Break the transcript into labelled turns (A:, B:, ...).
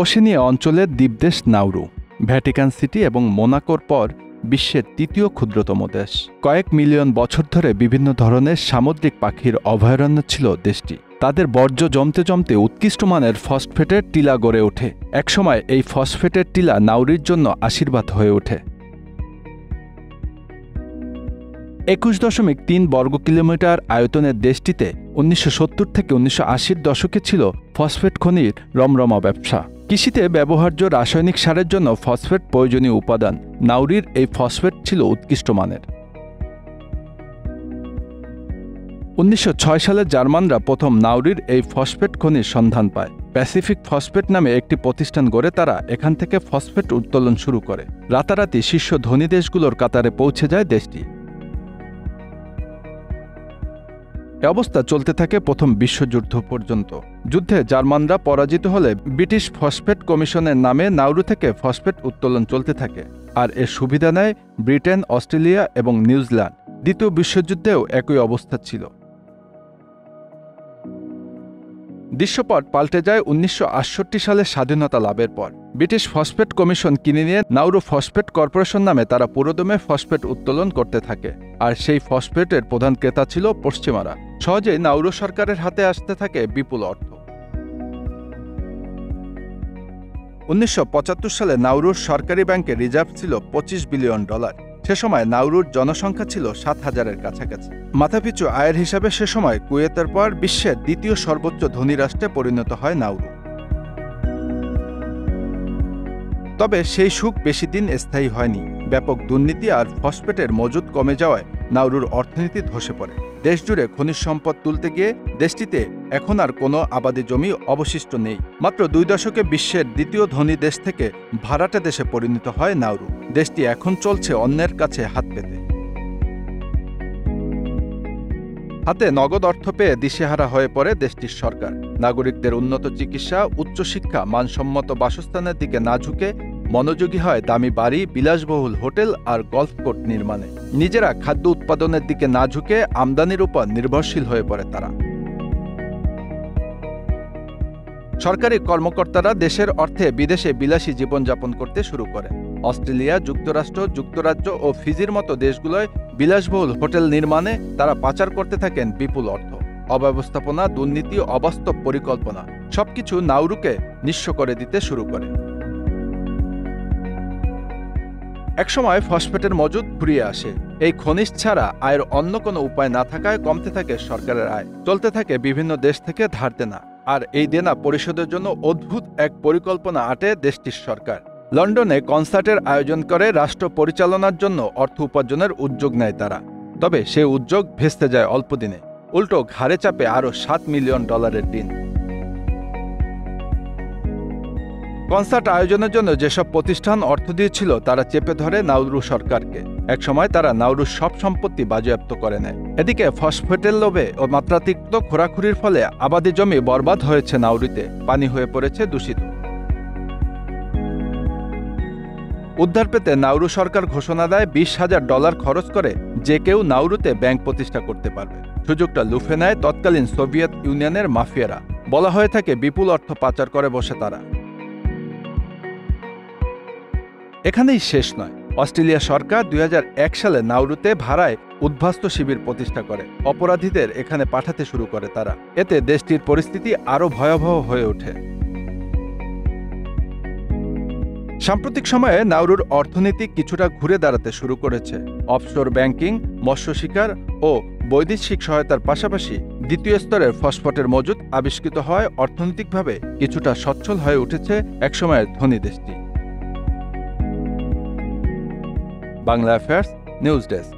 A: Oceania অঞ্চলের দ্বীপদেশ Nauru, Vatican city এবং মোনাকোর পর বিশ্বের তৃতীয় ক্ষুদ্রতম দেশ। কয়েক মিলিয়ন বছর ধরে বিভিন্ন ধরনের সামুদ্রিক পাখির অভয়ারণ্য ছিল দেশটি। তাদের বর্জ্য জমতে জমতে উৎকৃষ্ট মানের ফসফেটের টিলা গড়ে ওঠে। একসময় এই ফসফেটের টিলা নাউরির জন্য আশীর্বাদ হয়ে ওঠে। 21.3 বর্গ কিলোমিটার আয়তনের দেশটিতে 1970 থেকে 1980-র দশকে ছিল ফসফেট খনির রমরমা ব্যবসা। কৃষিতে ব্যবহার্য রাসায়নিক সারের জন্য ফসফেট প্রয়োজনীয় উপাদান। নাউরির এই ফসফেট ছিল উৎকৃষ্ট মানের। 1906 সালে জার্মানরা প্রথম নাউরির এই ফসফেট খনির সন্ধান পায়। প্যাসিফিক ফসফেট নামে একটি প্রতিষ্ঠান গড়ে তারা এখান থেকে ফসফেট উত্তোলন শুরু করে। রাতারাতি শীর্ষ ধনী দেশগুলোর কাতারে পৌঁছে যায় দেশটি। এ অবস্থা চলতে থাকে প্রথম বিশ্বযুদ্ধ পর্যন্ত। যুদ্ধে জার্মানরা পরাজিত হলে ব্রিটিশ ফসফেট কমিশনের নামে নাউরু থেকে ফসফেট উত্তোলন চলতে থাকে, আর এর সুবিধা নেয় ব্রিটেন, অস্ট্রেলিয়া এবং নিউজিল্যান্ড। দ্বিতীয় বিশ্বযুদ্ধেও একই অবস্থা ছিল। দৃশ্যপট পাল্টে যায় 1968 সালে স্বাধীনতা লাভের পর। ব্রিটিশ ফসফেট কমিশন কিনে নিয়ে নাউরু ফসফেট কর্পোরেশন নামে তারা পুরোদমে ফসফেট উত্তোলন করতে থাকে, আর সেই ফসফেটের প্রধান ক্রেতা ছিল পশ্চিমারা। সহজেই নাউরু সরকারের হাতে আসতে থাকে বিপুল অর্থ। 1975 সালে নাউরুর সরকারি ব্যাংকে রিজার্ভ ছিল $25 বিলিয়ন। সে সময় নাউরুর জনসংখ্যা ছিল 7,000-এর কাছাকাছি। মাথাপিছু আয়ের হিসাবে সে সময় কুয়েতের পর বিশ্বের দ্বিতীয় সর্বোচ্চ ধনী রাষ্ট্রে পরিণত হয় নাউরু। তবে সেই সুখ বেশি দিন স্থায়ী হয়নি। ব্যাপক দুর্নীতি আর ফসফেটের মজুদ কমে যাওয়ায় নাউরুর অর্থনীতি ধসে পড়ে। দেশজুড়ে খনিজ সম্পদ তুলতে গিয়ে দেশটিতে এখন আর কোনো আবাদি জমি অবশিষ্ট নেই। মাত্র 2 দশকে বিশ্বের দ্বিতীয় ধনী দেশ থেকে ভাড়াটে দেশে পরিণত হয় নাউরু। দেশটি এখন চলছে অন্যের কাছে হাত পেতে। হাতে নগদ অর্থ পেয়ে দিশেহারা হয়ে পড়ে দেশটির সরকার। নাগরিকদের উন্নত চিকিৎসা, উচ্চশিক্ষা, মানসম্মত বাসস্থানের দিকে না ঝুঁকে মনোযোগী হয় দামি বাড়ি, বিলাসবহুল হোটেল আর গলফ কোর্ট নির্মাণে। নিজেরা খাদ্য উৎপাদনের দিকে না ঝুঁকে আমদানির উপর নির্ভরশীল হয়ে পড়ে তারা। সরকারি কর্মকর্তারা দেশের অর্থে বিদেশে বিলাসী জীবনযাপন করতে শুরু করেন। অস্ট্রেলিয়া, যুক্তরাষ্ট্র, যুক্তরাজ্য ও ফিজির মতো দেশগুলোয় বিলাসবহুল হোটেল নির্মাণে তারা পাচার করতে থাকেন বিপুল অর্থ। অব্যবস্থাপনা, দুর্নীতি, অবাস্তব পরিকল্পনা সবকিছু নাউরুকে নিঃস্ব করে দিতে শুরু করে। একসময় ফসফেটের মজুদ ফুরিয়ে আসে। এই খনিজ ছাড়া আয়ের অন্য কোনো উপায় না থাকায় কমতে থাকে সরকারের আয়। চলতে থাকে বিভিন্ন দেশ থেকে ধার দেনা, আর এই দেনা পরিশোধের জন্য অদ্ভুত এক পরিকল্পনা আঁটে দেশটির সরকার। লন্ডনে কনসার্টের আয়োজন করে রাষ্ট্র পরিচালনার জন্য অর্থ উপার্জনের উদ্যোগ নেয় তারা। তবে সে উদ্যোগ ভেস্তে যায় অল্প দিনে। উল্টো ঘাড়ে চাপে আরও $7 মিলিয়ন ঋণ। কনসার্ট আয়োজনের জন্য যেসব প্রতিষ্ঠান অর্থ দিয়েছিল তারা চেপে ধরে নাউরু সরকারকে। একসময় তারা নাউরুর সব সম্পত্তি বাজেয়াপ্ত করে নেয়। এদিকে ফসফেটের লোভে ও মাত্রাতিরিক্ত খোরাখুরির ফলে আবাদি জমি বরবাদ হয়েছে নাউরুতে, পানি হয়ে পড়েছে দূষিত। উদ্ধার পেতে নাউরু সরকার ঘোষণা দেয় $20,000 খরচ করে যে কেউ নাউরুতে ব্যাংক প্রতিষ্ঠা করতে পারবে। সুযোগটা লুফে নেয় তৎকালীন সোভিয়েত ইউনিয়নের মাফিয়ারা। বলা হয়ে থাকে বিপুল অর্থ পাচার করে বসে তারা। এখানেই শেষ নয়। অস্ট্রেলিয়া সরকার 2001 সালে নাউরুতে ভাড়ায় উদ্বাস্তু শিবির প্রতিষ্ঠা করে। অপরাধীদের এখানে পাঠাতে শুরু করে তারা। এতে দেশটির পরিস্থিতি আরও ভয়াবহ হয়ে ওঠে। সাম্প্রতিক সময়ে নাউরুর অর্থনীতি কিছুটা ঘুরে দাঁড়াতে শুরু করেছে। অফশোর ব্যাংকিং, মৎস্য শিকার ও বৈদেশিক সহায়তার পাশাপাশি দ্বিতীয় স্তরের ফসফেটের মজুদ আবিষ্কৃত হয়। অর্থনৈতিকভাবে কিছুটা সচ্ছল হয়ে উঠেছে একসময়ের ধনী দেশটি। Bangla affairs news desk.